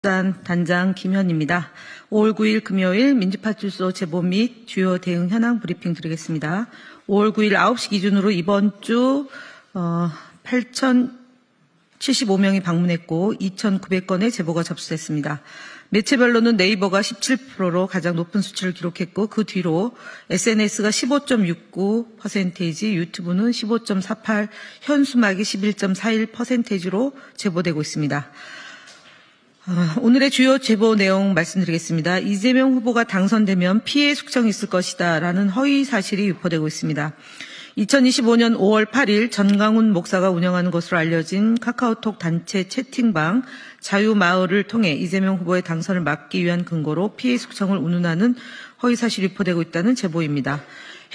단장 김현입니다. 5월 9일 금요일 민주파출소 제보 및 주요 대응 현황 브리핑 드리겠습니다. 5월 9일 9시 기준으로 이번 주 8,075명이 방문했고 2,900건의 제보가 접수됐습니다. 매체별로는 네이버가 17%로 가장 높은 수치를 기록했고 그 뒤로 SNS가 15.69%, 유튜브는 15.48%, 현수막이 11.41%로 제보되고 있습니다. 오늘의 주요 제보 내용 말씀드리겠습니다. 이재명 후보가 당선되면 피해 숙청이 있을 것이다 라는 허위 사실이 유포되고 있습니다. 2025년 5월 8일 전강훈 목사가 운영하는 것으로 알려진 카카오톡 단체 채팅방 자유마을을 통해 이재명 후보의 당선을 막기 위한 근거로 피해 숙청을 운운하는 허위 사실이 유포되고 있다는 제보입니다.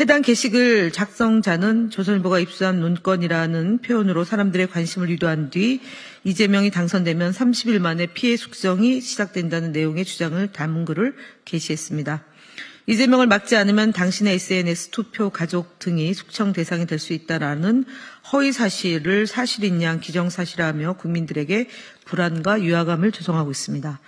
해당 게시글 작성자는 조선일보가 입수한 문건이라는 표현으로 사람들의 관심을 유도한 뒤 이재명이 당선되면 30일 만에 피해 숙청이 시작된다는 내용의 주장을 담은 글을 게시했습니다. 이재명을 막지 않으면 당신의 SNS, 투표, 가족 등이 숙청 대상이 될 수 있다라는 허위 사실을 사실인 양 기정사실화하며 국민들에게 불안과 유화감을 조성하고 있습니다.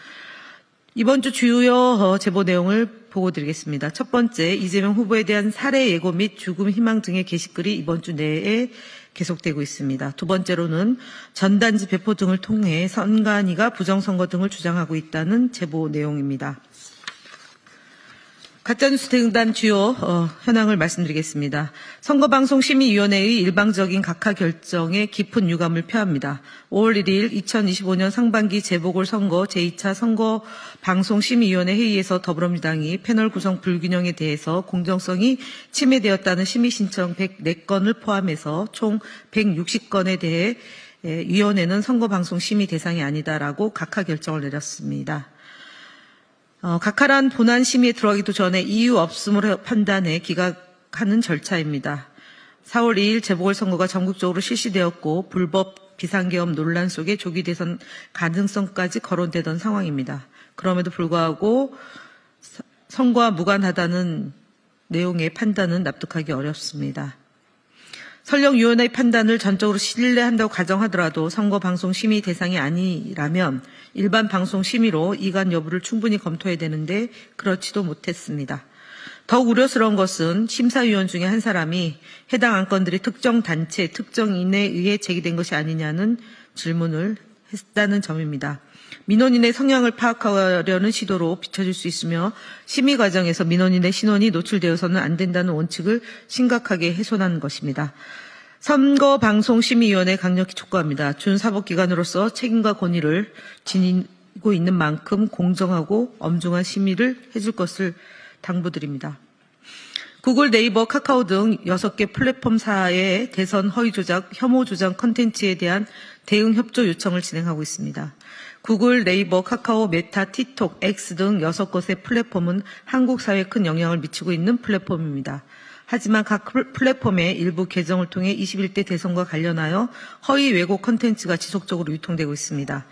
이번 주 주요 제보 내용을 보고드리겠습니다. 첫 번째, 이재명 후보에 대한 살해 예고 및 죽음 희망 등의 게시글이 이번 주 내에 계속되고 있습니다. 두 번째로는 전단지 배포 등을 통해 선관위가 부정선거 등을 주장하고 있다는 제보 내용입니다. 가짜뉴스 대응단 주요 현황을 말씀드리겠습니다. 선거방송심의위원회의 일방적인 각하 결정에 깊은 유감을 표합니다. 5월 1일 2025년 상반기 재보궐선거 제2차 선거방송심의위원회 회의에서 더불어민주당이 패널 구성 불균형에 대해서 공정성이 침해되었다는 심의신청 104건을 포함해서 총 160건에 대해 위원회는 선거방송심의 대상이 아니다라고 각하 결정을 내렸습니다. 각하란 본안 심의에 들어가기도 전에 이유 없음으로 판단해 기각하는 절차입니다. 4월 2일 재보궐선거가 전국적으로 실시되었고 불법 비상계엄 논란 속에 조기 대선 가능성까지 거론되던 상황입니다. 그럼에도 불구하고 선거와 무관하다는 내용의 판단은 납득하기 어렵습니다. 설령 위원회의 판단을 전적으로 신뢰한다고 가정하더라도 선거방송 심의 대상이 아니라면 일반 방송 심의로 이관 여부를 충분히 검토해야 되는데 그렇지도 못했습니다. 더욱 우려스러운 것은 심사위원 중에 한 사람이 해당 안건들이 특정 단체, 특정인에 의해 제기된 것이 아니냐는 질문을 했다는 점입니다. 민원인의 성향을 파악하려는 시도로 비춰질 수 있으며 심의 과정에서 민원인의 신원이 노출되어서는 안 된다는 원칙을 심각하게 훼손한 것입니다. 선거방송심의위원회 강력히 촉구합니다. 준사법기관으로서 책임과 권위를 지니고 있는 만큼 공정하고 엄중한 심의를 해줄 것을 당부드립니다. 구글, 네이버, 카카오 등 6개 플랫폼사의 대선 허위 조작, 혐오 조작 콘텐츠에 대한 대응 협조 요청을 진행하고 있습니다. 구글, 네이버, 카카오, 메타, 틱톡, X 등 6곳의 플랫폼은 한국 사회에 큰 영향을 미치고 있는 플랫폼입니다. 하지만 각 플랫폼의 일부 계정을 통해 21대 대선과 관련하여 허위 왜곡 콘텐츠가 지속적으로 유통되고 있습니다.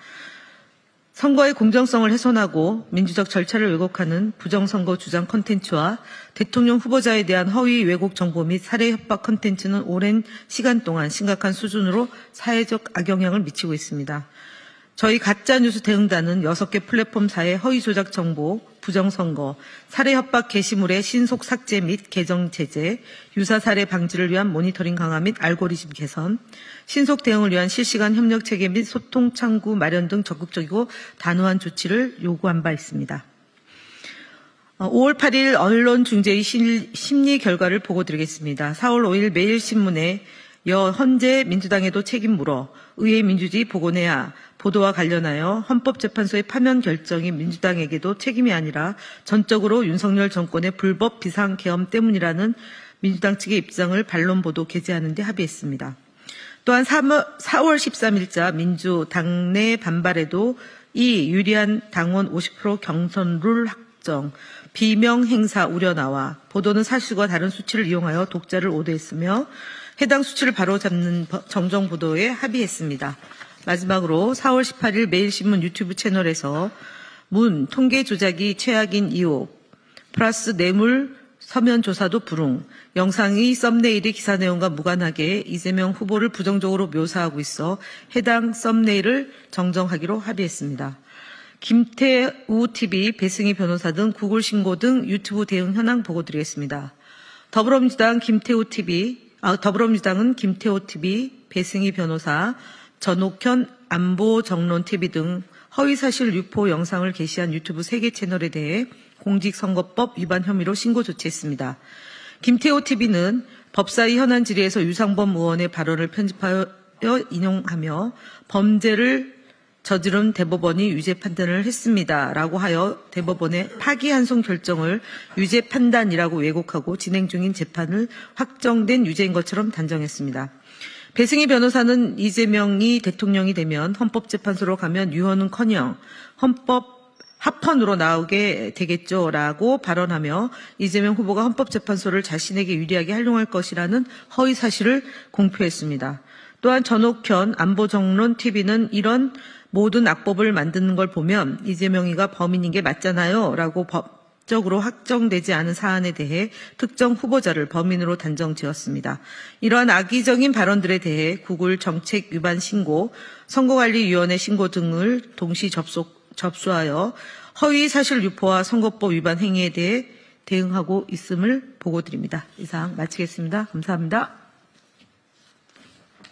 선거의 공정성을 훼손하고 민주적 절차를 왜곡하는 부정선거 주장 콘텐츠와 대통령 후보자에 대한 허위 왜곡 정보 및 살해 협박 콘텐츠는 오랜 시간 동안 심각한 수준으로 사회적 악영향을 미치고 있습니다. 저희 가짜뉴스 대응단은 6개 플랫폼사의 허위 조작 정보, 부정선거, 살해 협박 게시물의 신속 삭제 및 계정 제재, 유사 살해 방지를 위한 모니터링 강화 및 알고리즘 개선, 신속 대응을 위한 실시간 협력 체계 및 소통 창구 마련 등 적극적이고 단호한 조치를 요구한 바 있습니다. 5월 8일 언론중재위 심리 결과를 보고드리겠습니다. 4월 5일 매일신문에 현재 민주당에도 책임 물어 의회 민주주의 복원해야 보도와 관련하여 헌법재판소의 파면 결정이 민주당에게도 책임이 아니라 전적으로 윤석열 정권의 불법 비상계엄 때문이라는 민주당 측의 입장을 반론 보도 게재하는 데 합의했습니다. 또한 4월 13일자 민주 당내 반발에도 이 유리한 당원 50% 경선 룰 확정, 비명 행사 우려 나와 보도는 사실과 다른 수치를 이용하여 독자를 오도했으며 해당 수치를 바로잡는 정정 보도에 합의했습니다. 마지막으로 4월 18일 매일신문 유튜브 채널에서 문 통계 조작이 최악인 이유 플러스 뇌물 서면 조사도 불응 영상의 썸네일이 기사 내용과 무관하게 이재명 후보를 부정적으로 묘사하고 있어 해당 썸네일을 정정하기로 합의했습니다. 김태우 TV, 배승희 변호사 등 구글 신고 등 유튜브 대응 현황 보고드리겠습니다. 더불어민주당은 김태우 TV, 배승희 변호사, 전옥현 안보정론TV 등 허위사실 유포 영상을 게시한 유튜브 3개 채널에 대해 공직선거법 위반 혐의로 신고 조치했습니다. 김태호 TV는 법사위 현안 질의에서 유상범 의원의 발언을 편집하여 인용하며 범죄를 저지른 대법원이 유죄 판단을 했습니다라고 하여 대법원의 파기환송 결정을 유죄 판단이라고 왜곡하고 진행 중인 재판을 확정된 유죄인 것처럼 단정했습니다. 배승희 변호사는 이재명이 대통령이 되면 헌법재판소로 가면 유언은커녕 헌법 합헌으로 나오게 되겠죠라고 발언하며 이재명 후보가 헌법재판소를 자신에게 유리하게 활용할 것이라는 허위 사실을 공표했습니다. 또한 전옥현 안보정론TV는 이런 모든 악법을 만드는 걸 보면 이재명이가 범인인 게 맞잖아요 라고 법적으로 확정되지 않은 사안에 대해 특정 후보자를 범인으로 단정지었습니다. 이러한 악의적인 발언들에 대해 구글 정책 위반 신고, 선거관리위원회 신고 등을 동시 접수하여 허위 사실 유포와 선거법 위반 행위에 대해 대응하고 있음을 보고드립니다. 이상 마치겠습니다. 감사합니다.